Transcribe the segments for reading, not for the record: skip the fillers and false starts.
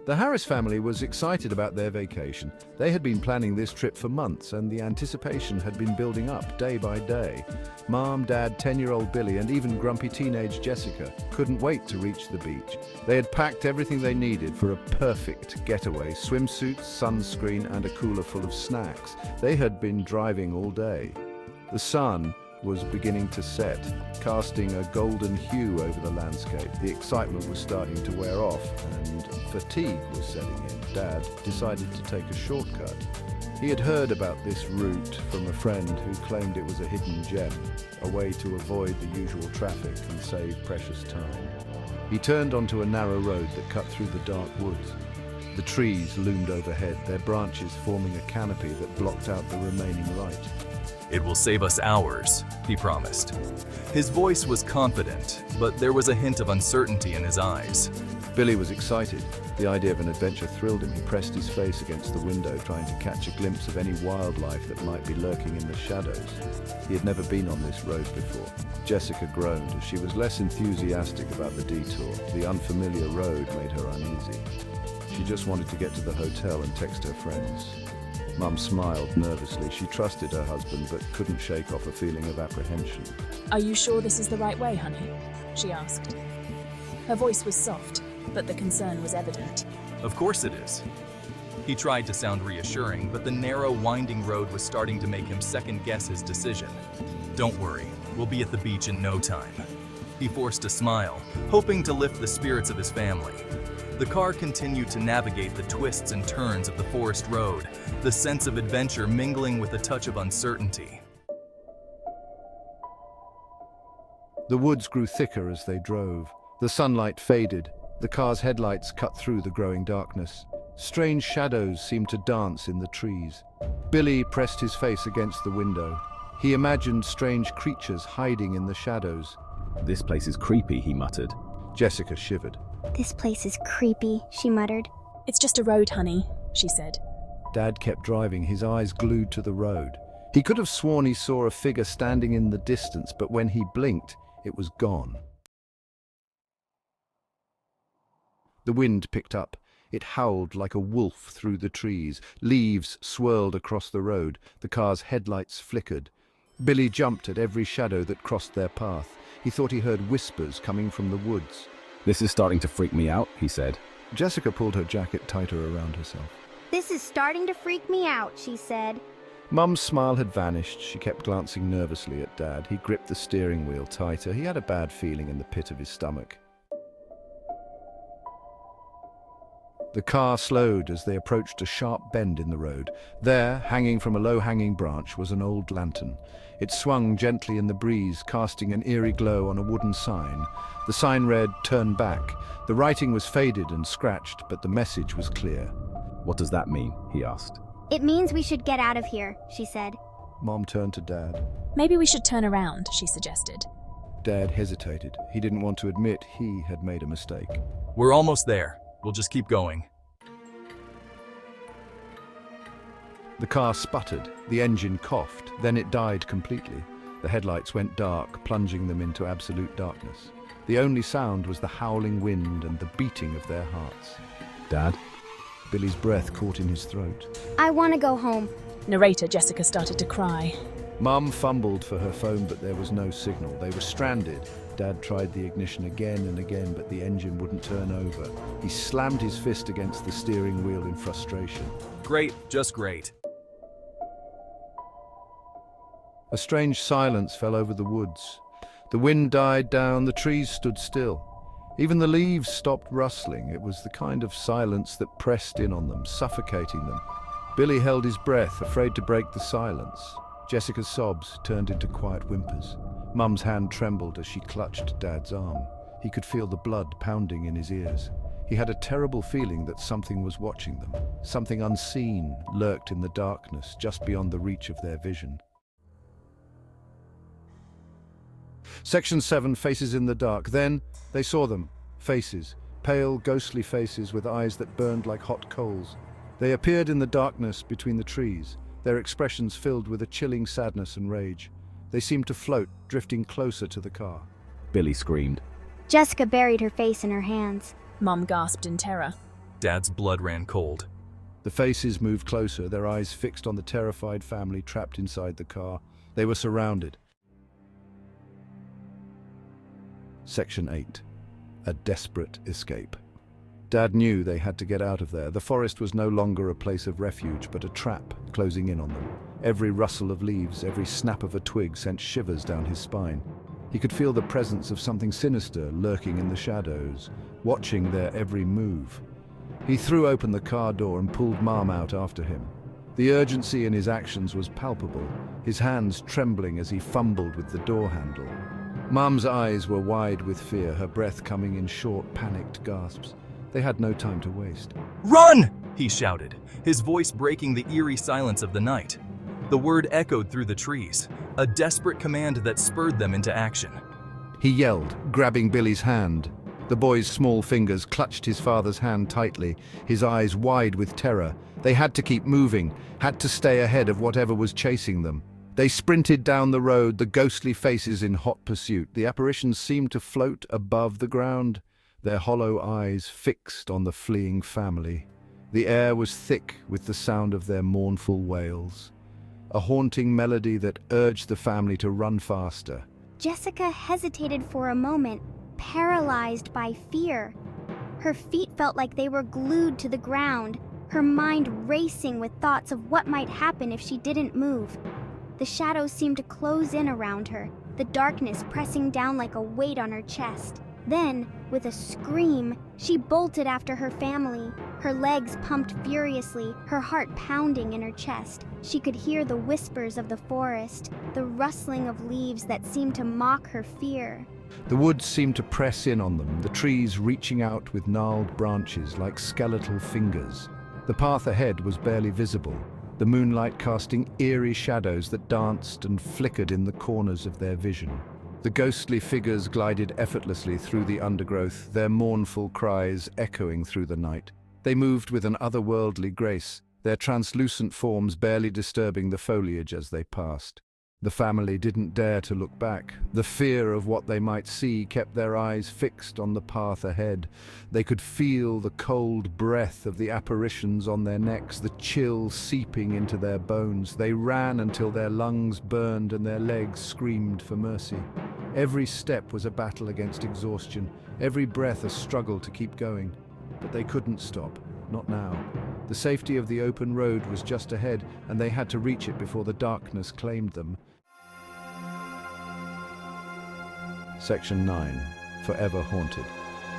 The Harris family was excited about their vacation. They had been planning this trip for months, and the anticipation had been building up day by day. Mom, Dad, 10-year-old Billy, and even grumpy teenage Jessica couldn't wait to reach the beach. They had packed everything they needed for a perfect getaway: swimsuits, sunscreen, and a cooler full of snacks. They had been driving all day. The sun was beginning to set, casting a golden hue over the landscape. The excitement was starting to wear off, and fatigue was setting in. Dad decided to take a shortcut. He had heard about this route from a friend who claimed it was a hidden gem, a way to avoid the usual traffic and save precious time. He turned onto a narrow road that cut through the dark woods. The trees loomed overhead, their branches forming a canopy that blocked out the remaining light. "It will save us hours," he promised. His voice was confident, but there was a hint of uncertainty in his eyes. Billy was excited. The idea of an adventure thrilled him. He pressed his face against the window, trying to catch a glimpse of any wildlife that might be lurking in the shadows. He had never been on this road before. Jessica groaned as she was less enthusiastic about the detour. The unfamiliar road made her uneasy. She just wanted to get to the hotel and text her friends. Mum smiled nervously. She trusted her husband, but couldn't shake off a feeling of apprehension. "Are you sure this is the right way, honey?" she asked. Her voice was soft, but the concern was evident. "Of course it is." He tried to sound reassuring, but the narrow, winding road was starting to make him second-guess his decision. "Don't worry, we'll be at the beach in no time." He forced a smile, hoping to lift the spirits of his family. The car continued to navigate the twists and turns of the forest road, the sense of adventure mingling with a touch of uncertainty. The woods grew thicker as they drove. The sunlight faded. The car's headlights cut through the growing darkness. Strange shadows seemed to dance in the trees. Billy pressed his face against the window. He imagined strange creatures hiding in the shadows. "This place is creepy," he muttered. Jessica shivered. "This place is creepy," she muttered. "It's just a road, honey," she said. Dad kept driving, his eyes glued to the road. He could have sworn he saw a figure standing in the distance, but when he blinked, it was gone. The wind picked up. It howled like a wolf through the trees. Leaves swirled across the road. The car's headlights flickered. Billy jumped at every shadow that crossed their path. He thought he heard whispers coming from the woods. "This is starting to freak me out," he said. Jessica pulled her jacket tighter around herself. "This is starting to freak me out," she said. Mum's smile had vanished. She kept glancing nervously at Dad. He gripped the steering wheel tighter. He had a bad feeling in the pit of his stomach. The car slowed as they approached a sharp bend in the road. There, hanging from a low-hanging branch, was an old lantern. It swung gently in the breeze, casting an eerie glow on a wooden sign. The sign read, "Turn back." The writing was faded and scratched, but the message was clear. "What does that mean?" he asked. "It means we should get out of here," she said. Mom turned to Dad. "Maybe we should turn around," she suggested. Dad hesitated. He didn't want to admit he had made a mistake. "We're almost there. We'll just keep going." The car sputtered. The engine coughed. Then it died completely. The headlights went dark, plunging them into absolute darkness. The only sound was the howling wind and the beating of their hearts. "Dad?" Billy's breath caught in his throat. "I want to go home." Narrator Jessica started to cry. Mum fumbled for her phone, but there was no signal. They were stranded. Dad tried the ignition again and again, but the engine wouldn't turn over. He slammed his fist against the steering wheel in frustration. "Great, just great." A strange silence fell over the woods. The wind died down, the trees stood still. Even the leaves stopped rustling. It was the kind of silence that pressed in on them, suffocating them. Billy held his breath, afraid to break the silence. Jessica's sobs turned into quiet whimpers. Mum's hand trembled as she clutched Dad's arm. He could feel the blood pounding in his ears. He had a terrible feeling that something was watching them. Something unseen lurked in the darkness, just beyond the reach of their vision. Section 7, Faces in the Dark. Then they saw them. Faces. Pale, ghostly faces with eyes that burned like hot coals. They appeared in the darkness between the trees, their expressions filled with a chilling sadness and rage. They seemed to float, drifting closer to the car. Billy screamed. Jessica buried her face in her hands. Mom gasped in terror. Dad's blood ran cold. The faces moved closer, their eyes fixed on the terrified family trapped inside the car. They were surrounded. Section 8. A desperate escape. Dad knew they had to get out of there. The forest was no longer a place of refuge, but a trap closing in on them. Every rustle of leaves, every snap of a twig sent shivers down his spine. He could feel the presence of something sinister lurking in the shadows, watching their every move. He threw open the car door and pulled Mom out after him. The urgency in his actions was palpable, his hands trembling as he fumbled with the door handle. Mom's eyes were wide with fear, her breath coming in short, panicked gasps. They had no time to waste. "Run!" he shouted, his voice breaking the eerie silence of the night. The word echoed through the trees, a desperate command that spurred them into action. He yelled, grabbing Billy's hand. The boy's small fingers clutched his father's hand tightly, his eyes wide with terror. They had to keep moving, had to stay ahead of whatever was chasing them. They sprinted down the road, the ghostly faces in hot pursuit. The apparitions seemed to float above the ground, their hollow eyes fixed on the fleeing family. The air was thick with the sound of their mournful wails, a haunting melody that urged the family to run faster. Jessica hesitated for a moment, paralyzed by fear. Her feet felt like they were glued to the ground, her mind racing with thoughts of what might happen if she didn't move. The shadows seemed to close in around her, the darkness pressing down like a weight on her chest. Then, with a scream, she bolted after her family, her legs pumped furiously, her heart pounding in her chest. She could hear the whispers of the forest, the rustling of leaves that seemed to mock her fear. The woods seemed to press in on them, the trees reaching out with gnarled branches like skeletal fingers. The path ahead was barely visible, the moonlight casting eerie shadows that danced and flickered in the corners of their vision. The ghostly figures glided effortlessly through the undergrowth, their mournful cries echoing through the night. They moved with an otherworldly grace, their translucent forms barely disturbing the foliage as they passed. The family didn't dare to look back. The fear of what they might see kept their eyes fixed on the path ahead. They could feel the cold breath of the apparitions on their necks, the chill seeping into their bones. They ran until their lungs burned and their legs screamed for mercy. Every step was a battle against exhaustion, every breath a struggle to keep going. But they couldn't stop, not now. The safety of the open road was just ahead, and they had to reach it before the darkness claimed them. Section 9. Forever Haunted.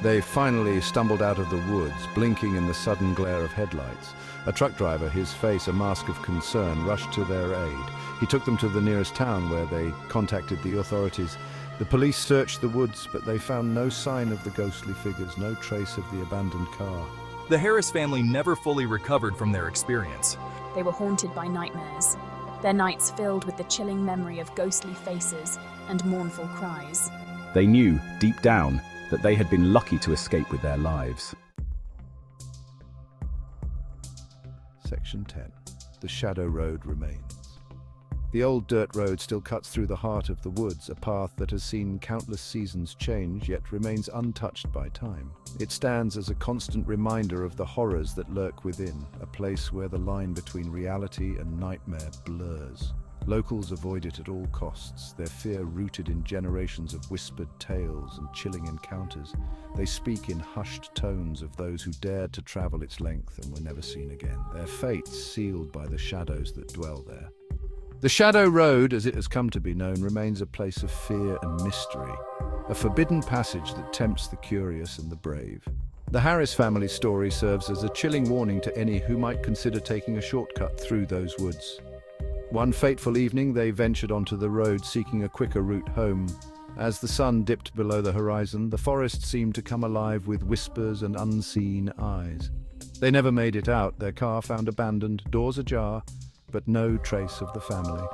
They finally stumbled out of the woods, blinking in the sudden glare of headlights. A truck driver, his face a mask of concern, rushed to their aid. He took them to the nearest town where they contacted the authorities. The police searched the woods, but they found no sign of the ghostly figures, no trace of the abandoned car. The Harris family never fully recovered from their experience. They were haunted by nightmares, their nights filled with the chilling memory of ghostly faces and mournful cries. They knew, deep down, that they had been lucky to escape with their lives. Section 10. The Shadow Road remains. The old dirt road still cuts through the heart of the woods, a path that has seen countless seasons change, yet remains untouched by time. It stands as a constant reminder of the horrors that lurk within, a place where the line between reality and nightmare blurs. Locals avoid it at all costs, their fear rooted in generations of whispered tales and chilling encounters. They speak in hushed tones of those who dared to travel its length and were never seen again, their fates sealed by the shadows that dwell there. The Shadow Road, as it has come to be known, remains a place of fear and mystery, a forbidden passage that tempts the curious and the brave. The Harris family story serves as a chilling warning to any who might consider taking a shortcut through those woods. One fateful evening, they ventured onto the road seeking a quicker route home. As the sun dipped below the horizon, the forest seemed to come alive with whispers and unseen eyes. They never made it out, their car found abandoned, doors ajar, but no trace of the family.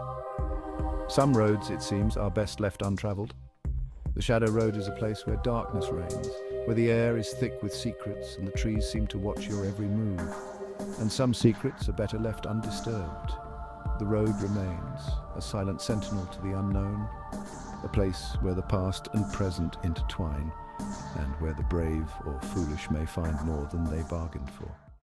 Some roads, it seems, are best left untraveled. The Shadow Road is a place where darkness reigns, where the air is thick with secrets and the trees seem to watch your every move. And some secrets are better left undisturbed. The road remains, a silent sentinel to the unknown, a place where the past and present intertwine, and where the brave or foolish may find more than they bargained for.